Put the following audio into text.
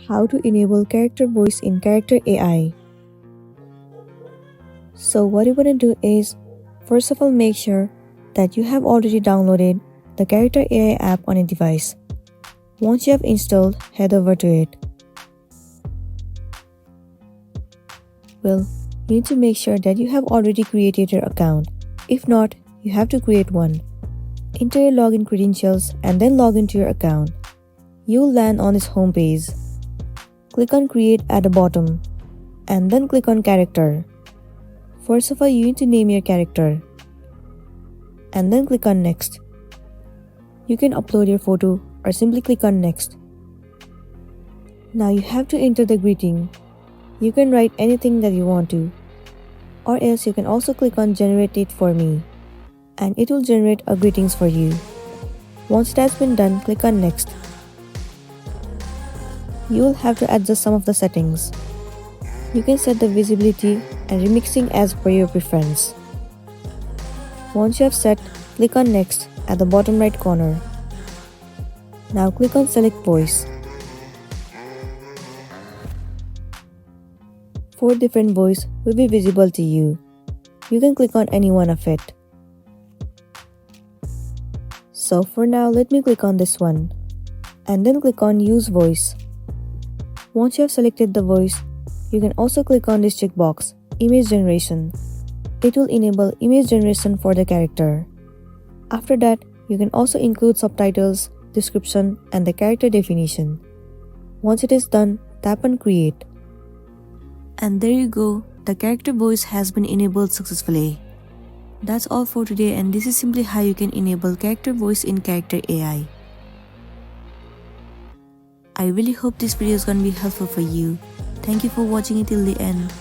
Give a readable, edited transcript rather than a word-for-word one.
How to enable character voice in Character AI. So what you want to do is, first of all, make sure that you have already downloaded the Character AI app on your device. Once you have installed, head over to it. Well, you need to make sure that you have already created your account. If not, you have to create one. Enter your login credentials and then log into your account. You'll land on this home page. Click on Create at the bottom and then click on Character. First of all, you need to name your character and then click on Next. You can upload your photo or simply click on Next. Now you have to enter the greeting. You can write anything that you want to, or else you can also click on Generate it for me and it will generate a greetings for you. Once it has been done, click on Next. You will have to adjust some of the settings. You can set the visibility and remixing as per your preference. Once you have set, click on Next at the bottom right corner. Now click on Select Voice. 4 different voices will be visible to you. You can click on any one of it. So for now, let me click on this one and then click on Use Voice. Once you have selected the voice, you can also click on this checkbox, Image Generation. It will enable image generation for the character. After that, you can also include subtitles, description, and the character definition. Once it is done, tap on Create. And there you go, the character voice has been enabled successfully. That's all for today, and this is simply how you can enable character voice in Character AI. I really hope this video is gonna be helpful for you. Thank you for watching it till the end.